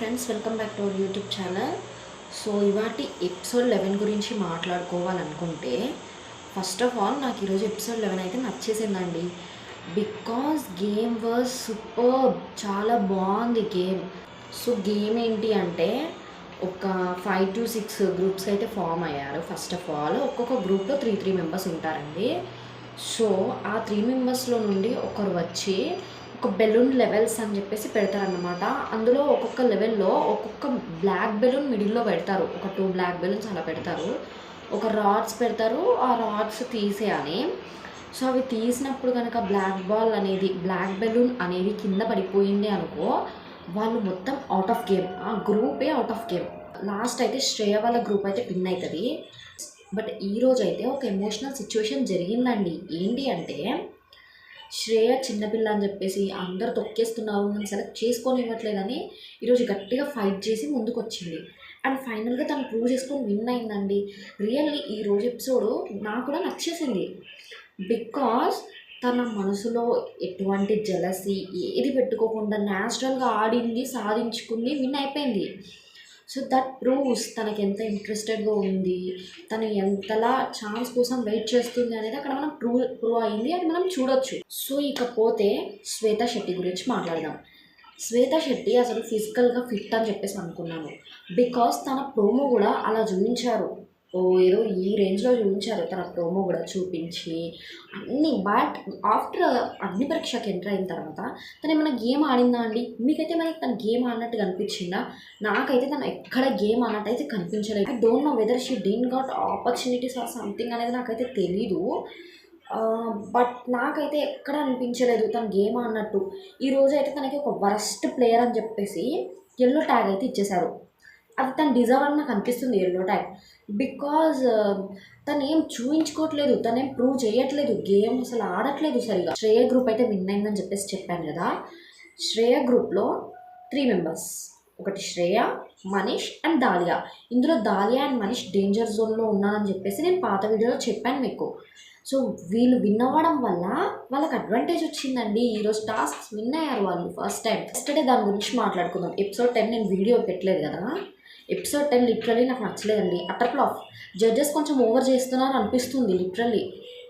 Friends, welcome back to our YouTube channel. So ఇవాటి episode 11 గురించి మాట్లాడుకోవాలనుకుంటే, first of all నాకు ఈరోజు ఎపిసోడ్ 11 అయితే నచ్చేసిందండి. బికాజ్ గేమ్ వాజ్ సూపర్, చాలా బాగుంది గేమ్. సో గేమ్ ఏంటి అంటే, ఒక 5 to 6 గ్రూప్స్ అయితే ఫామ్ అయ్యారు. ఫస్ట్ ఆఫ్ ఆల్ ఒక్కొక్క గ్రూప్లో 3 మెంబర్స్ ఉంటారండి. సో ఆ 3 మెంబర్స్లో నుండి ఒకరు వచ్చి ఒక బెలూన్ లెవెల్స్ అని చెప్పేసి పెడతారన్నమాట. అందులో ఒక్కొక్క లెవెల్లో ఒక్కొక్క బ్లాక్ బెలూన్ మిడిల్లో పెడతారు. ఒక 2 బ్లాక్ బెలూన్స్ అలా పెడతారు. ఒక రాడ్స్ పెడతారు. ఆ రాడ్స్ తీసేయాలి. సో అవి తీసినప్పుడు కనుక బ్లాక్ బెలూన్ అనేది కింద పడిపోయింది అనుకో, వాళ్ళు మొత్తం అవుట్ ఆఫ్ గేమ్. ఆ గ్రూపే అవుట్ ఆఫ్ గేమ్. లాస్ట్ అయితే శ్రేయ వాళ్ళ గ్రూప్ అయితే విన్ అవుతుంది. బట్ ఈరోజు అయితే ఒక ఎమోషనల్ సిచ్యువేషన్ జరిగిందండి. ఏంటి అంటే, శ్రేయ చిన్నపిల్ల అని చెప్పేసి అందరు తొక్కేస్తున్నారు, నన్ను సెలెక్ట్ చేసుకొని ఇవ్వట్లేదని ఈరోజు గట్టిగా ఫైట్ చేసి ముందుకు వచ్చింది. అండ్ ఫైనల్గా తను ప్రూవ్ చేసుకొని విన్ అయిందండి. రియల్లీ ఈరోజు ఎపిసోడ్ నాకు కూడా నచ్చేసింది. బికాస్ తన మనసులో ఎటువంటి జలసీ ఏది పెట్టుకోకుండా న్యాచురల్గా ఆడింది, సాధించుకుంది, విన్ అయిపోయింది. సో దట్ ప్రూవ్స్ తనకి ఎంత ఇంట్రెస్టెడ్గా ఉంది, తను ఎంతలా ఛాన్స్ కోసం వెయిట్ చేస్తుంది అనేది అక్కడ మనం ప్రూవ్ అయింది. అది మనం చూడొచ్చు. సో ఇకపోతే శ్వేత శెట్టి గురించి మాట్లాడదాం. శ్వేత శెట్టి అసలు ఫిజికల్గా ఫిట్ అని చెప్పేసి అనుకున్నాను. బికాస్ తన ప్రోమో కూడా అలా చూపించారు. ఏదో ఈ రేంజ్లో చూపించారు తన ప్రోమో కూడా చూపించి అన్నీ. బట్ ఆఫ్టర్ అగ్ని పరీక్షకి ఎంటర్ అయిన తర్వాత తను ఏమైనా గేమ్ ఆడిందా అండి? మీకైతే మనకి తను గేమ్ ఆడినట్టు కనిపించిందా? నాకైతే తను ఎక్కడ గేమ్ ఆడినట్టు అయితే కనిపించలేదు. I don't know whether she didn't got opportunities or something అనేది నాకైతే తెలీదు. బట్ నాకైతే ఎక్కడ అనిపించలేదు తను గేమ్ ఆడినట్టు. ఈరోజు అయితే తనకి ఒక వరస్ట్ ప్లేయర్ అని చెప్పేసి ఎల్లో ట్యాగ్ అయితే ఇచ్చేశారు. అది తను డిజర్వ్ అని నాకు అనిపిస్తుంది, ఎల్లో ట్యాగ్. బికాజ్ తను ఏం చూయించుకోవట్లేదు, తను ఏం ప్రూవ్ చేయట్లేదు, గేమ్ అసలు ఆడట్లేదు సరిగా. శ్రేయ గ్రూప్ అయితే విన్ అయిందని చెప్పేసి చెప్పాను కదా. శ్రేయ గ్రూప్లో 3 మెంబర్స్. ఒకటి శ్రేయ, మనీష్ అండ్ దాలియా. ఇందులో దాలియా అండ్ మనీష్ డేంజర్ జోన్లో ఉన్నానని చెప్పేసి నేను పాత వీడియోలో చెప్పాను మీకు. సో వీళ్ళు విన్ అవ్వడం వల్ల వాళ్ళకి అడ్వాంటేజ్ వచ్చిందండి. ఈరోజు టాస్క్స్ విన్ అయ్యారు వాళ్ళు ఫస్ట్ టైం. ఎస్టర్డే దాని గురించి మాట్లాడుకుందాం. ఎపిసోడ్ 10 నేను వీడియో పెట్టలేదు కదా. ఎపిసోడ్ 10 లిటరలీ నాకు నచ్చలేదండి. Utter flop. జడ్జెస్ కొంచెం ఓవర్ చేస్తున్నారు అనిపిస్తుంది లిటరల్లీ.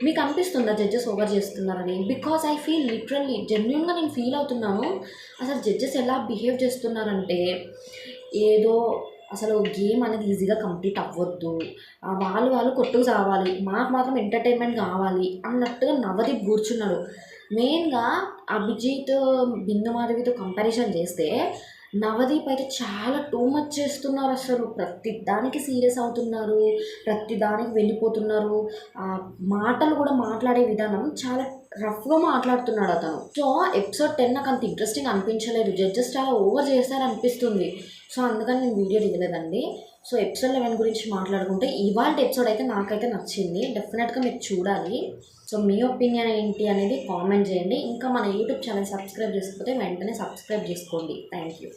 మీకు అనిపిస్తుందా జడ్జెస్ ఓవర్ చేస్తున్నారని? బికాజ్ ఐ ఫీల్ లిటరల్లీ జెన్యున్గా నేను ఫీల్ అవుతున్నాను. అసలు జడ్జెస్ ఎలా బిహేవ్ చేస్తున్నారంటే, ఏదో అసలు గేమ్ అనేది ఈజీగా కంప్లీట్ అవ్వద్దు, వాళ్ళు కొట్టుకు చావాలి, మాకు మాత్రం ఎంటర్టైన్మెంట్ కావాలి అన్నట్టుగా నవదీప్ కూర్చున్నాడు. మెయిన్గా అభిజిత్ బిందు మాధవితో కంపారిజన్ చేస్తే నవదీప్ అయితే చాలా టూ మచ్ చేస్తున్నారు. అసలు ప్రతి దానికి సీరియస్ అవుతున్నారు, ప్రతి దానికి వెళ్ళిపోతున్నారు. మాటలు కూడా మాట్లాడే విధానం చాలా రఫ్గా మాట్లాడుతున్నాడు అతను. సో ఎపిసోడ్ 10 నాకు అంత ఇంట్రెస్టింగ్ అనిపించలేదు. జడ్జెస్ చాలా ఓవర్ చేస్తారు అనిపిస్తుంది. సో అందుకని నేను వీడియో దిగలేదండి. సో ఎపిసోడ్ 11 గురించి మాట్లాడుకుంటే, ఇవాళ ఎపిసోడ్ అయితే నాకైతే నచ్చింది. డెఫినెట్గా మీరు చూడాలి. సో మీ ఒపీనియన్ ఏంటి అనేది కామెంట్ చేయండి. ఇంకా మన యూట్యూబ్ ఛానల్ సబ్స్క్రైబ్ చేసుకోకపోతే వెంటనే సబ్స్క్రైబ్ చేసుకోండి. Thank you.